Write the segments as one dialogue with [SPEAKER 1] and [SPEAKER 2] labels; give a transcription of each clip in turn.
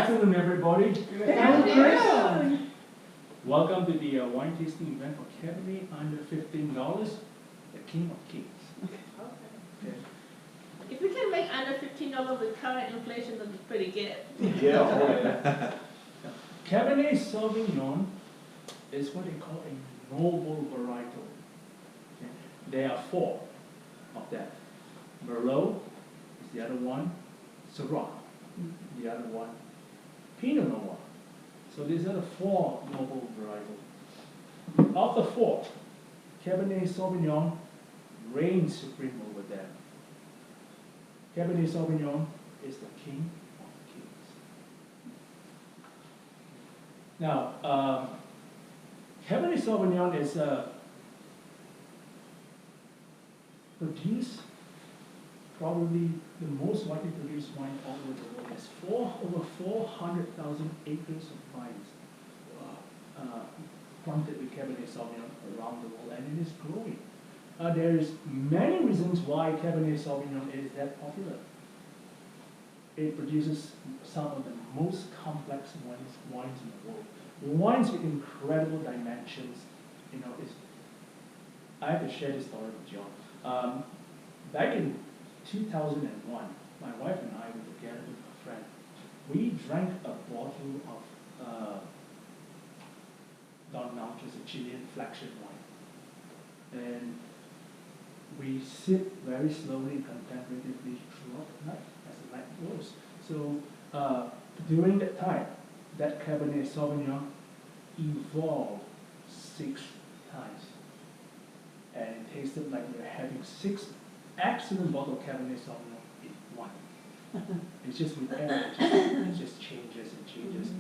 [SPEAKER 1] afternoon, everybody.
[SPEAKER 2] Good afternoon.
[SPEAKER 1] Welcome to the wine tasting event for Cabernet under $15, the King of Kings. Okay.
[SPEAKER 2] If we can make under $15 with current inflation, that'd be pretty good.
[SPEAKER 3] Yeah.
[SPEAKER 1] Cabernet Sauvignon is what they call a noble varietal. Okay. There are four of them. Merlot is the other one, Syrah, the other one, Pinot Noir. So these are the four noble varietals. Of the four, Cabernet Sauvignon reigns supreme over them. Cabernet Sauvignon is the king of kings. Now, Cabernet Sauvignon is produced probably the most widely produced wine all over the world. There's over 400,000 acres of vines planted with Cabernet Sauvignon around the world, and it is growing. There is many reasons why Cabernet Sauvignon is that popular. It produces some of the most complex wines in the world. Wines with incredible dimensions. You know, I have to share this story with John. Back in 2001, my wife and I were together with a friend. We drank a bottle of Don Nautilus, a Chilean flagship wine. And we sip very slowly and contemplatively throughout the night as the night goes. So during that time, that Cabernet Sauvignon evolved 6 times. And it tasted like we were having 6 excellent bottles of Cabernet Sauvignon in one. It's just with age, it just changes and changes.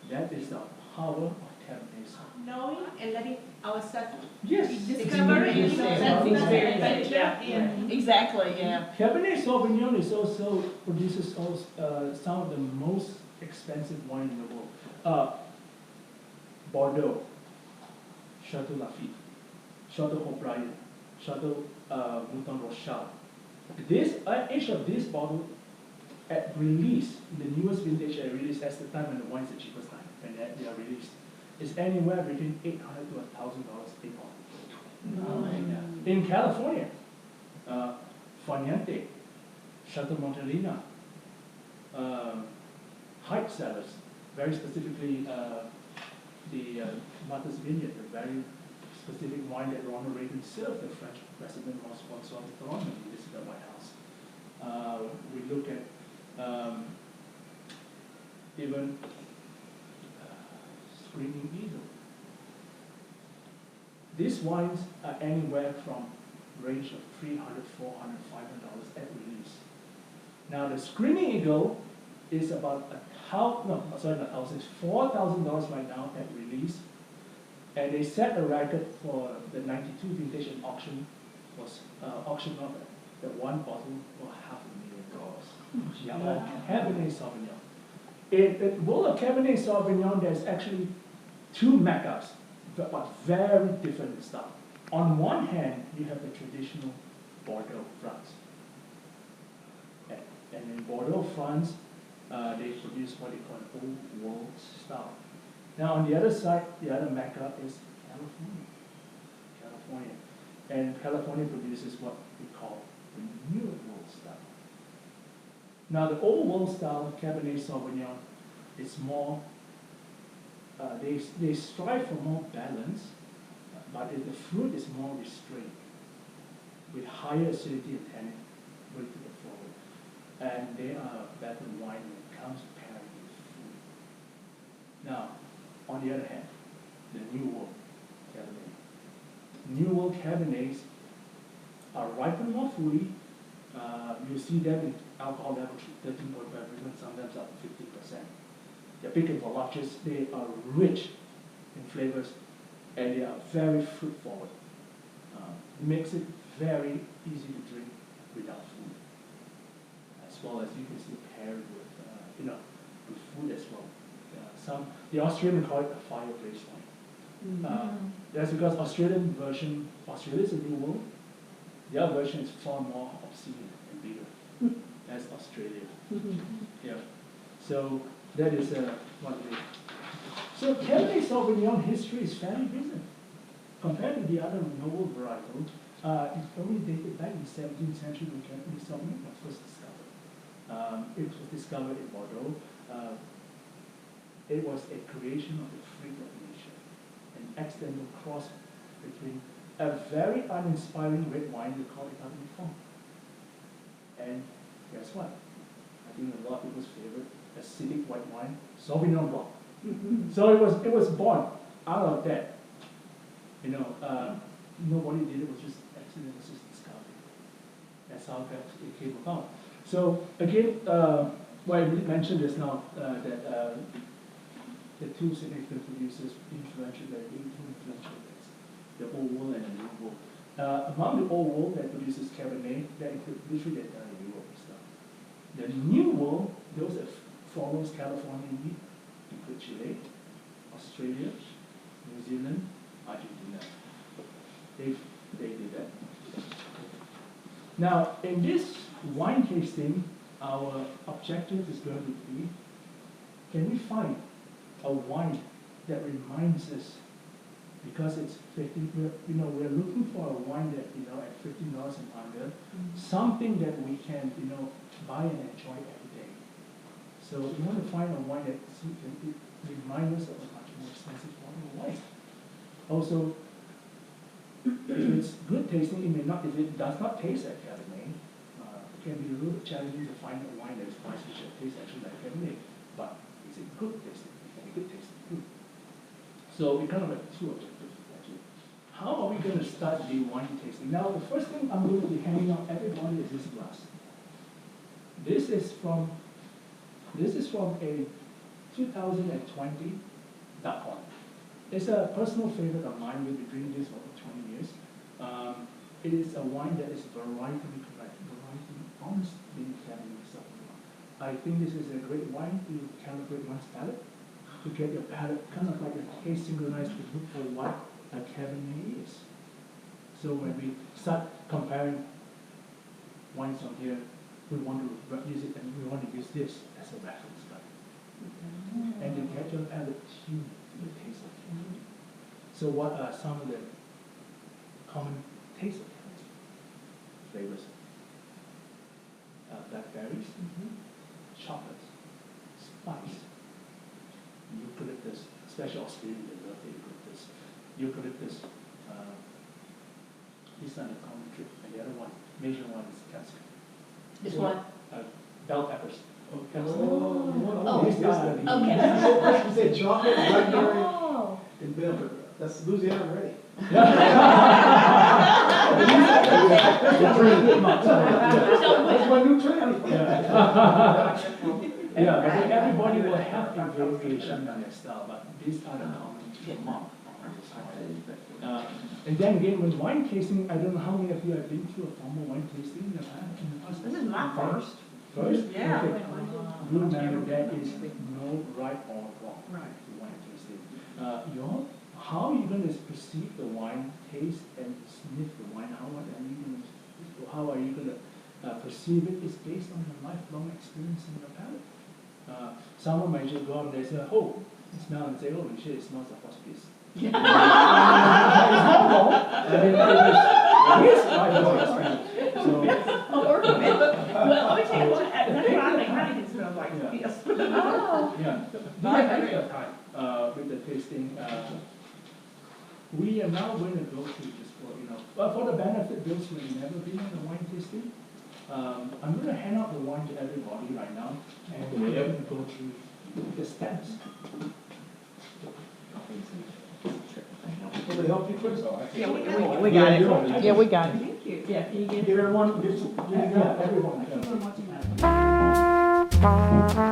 [SPEAKER 1] That is the power of Cabernet Sauvignon.
[SPEAKER 2] Knowing and letting ourselves
[SPEAKER 1] Yes.
[SPEAKER 2] discover it.
[SPEAKER 4] Exactly, yeah.
[SPEAKER 1] Cabernet Sauvignon is also produces some of the most expensive wine in the world. Bordeaux, Chateau Lafite, Chateau O'Brien, Chateau Mouton Rochelle. Each of these bottles at release, the newest vintage at release, that's the time when the wine's the cheapest time, when they are released, is anywhere between $800 to $1,000 a bottle. In California, Faniente, Chateau Montelena, Height Cellars, very specifically the Martha's Vineyard, the very specific wine that Ronald Reagan served the French President François Mitterrand when he visited the White House. We look at even Screaming Eagle. These wines are anywhere from range of $300, $400, $500 at release. Now the Screaming Eagle is about $4,000 right now at release. And they set a record for the 92 vintage in auction, was auctioned off at one bottle for $500,000. Cabernet Sauvignon. In the world of Cabernet Sauvignon, there's actually 2 meccas, but very different style. On one hand, you have the traditional Bordeaux, France. And in Bordeaux, France, they produce what they call an old world style. Now on the other side, the other mecca is California. And California produces what we call the New World style. Now the Old World style Cabernet Sauvignon is more, they strive for more balance, but the fruit is more restrained, with higher acidity and tannin way to the forward. And they are a better wine when it comes to pairing with food. Now, on the other hand, the New World Cabernet. New World Cabernets are ripened more fully. You see them in alcohol level 13.5%, sometimes up to 50%. They're big and voluptuous. They are rich in flavors, and they are very fruit forward. Makes it very easy to drink without food, as well as you can still pair it with, with food as well. The Australian call it a fireplace wine. That's because Australian version, Australia is a new world. The other version is far more obscene and bigger. That's Australia. Yeah. So That is what it is. So Cabernet Sauvignon history is fairly recent. Compared to the other noble varietal, it's only dated back in the 17th century when Cabernet Sauvignon was first discovered. It was discovered in Bordeaux. It was a creation of the freak of nature, an accidental cross between a very uninspiring red wine we call it Cabernet Franc. And guess what? I think a lot of people's favorite acidic white wine, Sauvignon Blanc. So it was born out of that. You know, nobody did it, was just accident, was just discovery. That's how it came about. So again, what I mentioned just now, that the two significant producers, the two influential things, the Old World and the New World. Among the Old World that produces Cabernet, that includes literally the entire Europe and stuff. The New World, those that follows California wheat, include Chile, Australia, New Zealand, Argentina. They did that. Now, in this wine tasting, our objective is going to be, can we find a wine that reminds us, because it's 15, we're looking for a wine that, at $15 and under, something that we can, buy and enjoy every day. So we want to find a wine that can remind us of a much more expensive wine. Also, if it's good tasting, it may not, if it does not taste like Cabernet, it can be a little challenging to find a wine that is priced which tastes actually like Cabernet. But is it good tasting? It can be good tasting. So we kind of have two objectives actually. How are we going to start the wine tasting? Now, the first thing I'm going to be handing out everybody is this glass. This is from a 2020 duck wine. It's a personal favorite of mine. We've been drinking this for 20 years. It is a wine that is varietally correct. Variety, honest, being Cabernet Sauvignon. I think this is a great wine to calibrate one's palate, to get your palate kind of like a taste synchronized to look for what a Cabernet is. So when we start comparing wines on here, we want to use it, and we want to use this as a reference guide. And to get your palate tuned to the taste of Cabernet. So what are some of the common taste of Cabernet flavors? Blackberries, chocolate, spice, eucalyptus, especially Australian, they love the eucalyptus. Eucalyptus, these are the common trip. And the other one, major one is capsicum.
[SPEAKER 2] This one?
[SPEAKER 1] Bell peppers.
[SPEAKER 2] Okay.
[SPEAKER 3] You said chocolate, blackberry,
[SPEAKER 2] Oh.
[SPEAKER 3] and bell pepper. That's Louisiana already. That's my new trend.
[SPEAKER 1] Yeah, I think everybody will have a variation on their style, but these are the common mark. And then again, with wine tasting, I don't know how many of you have been to a formal wine tasting in the past.
[SPEAKER 4] This is my first.
[SPEAKER 1] First?
[SPEAKER 4] Yeah.
[SPEAKER 1] Okay. Remember, there is no right or wrong
[SPEAKER 4] Right.
[SPEAKER 1] to wine tasting. How are you going to perceive the wine, taste and sniff the wine? How are you going to perceive it? Is based on your lifelong experience in your palate. Someone might just go out and they say, oh, smell and say, oh, shit, it smells like hospice. It's not wrong. I mean, it is my own experience. So,
[SPEAKER 4] Well, let me tell you what, that's what I think Heineken smells like.
[SPEAKER 1] Yeah.
[SPEAKER 4] Yes.
[SPEAKER 2] Oh.
[SPEAKER 1] yeah, the extra time with the tasting. We are now going to go through this for the benefit those who have never been on the wine tasting. I'm going to hand out the wine to everybody right now, and we're going to go through the steps.
[SPEAKER 3] Will they help you, Chris?
[SPEAKER 4] Yeah, we got it.
[SPEAKER 5] Yeah, we got it.
[SPEAKER 4] Thank you. Yeah, can you get
[SPEAKER 3] Give everyone,
[SPEAKER 1] Yeah, everyone.
[SPEAKER 4] everyone watching that?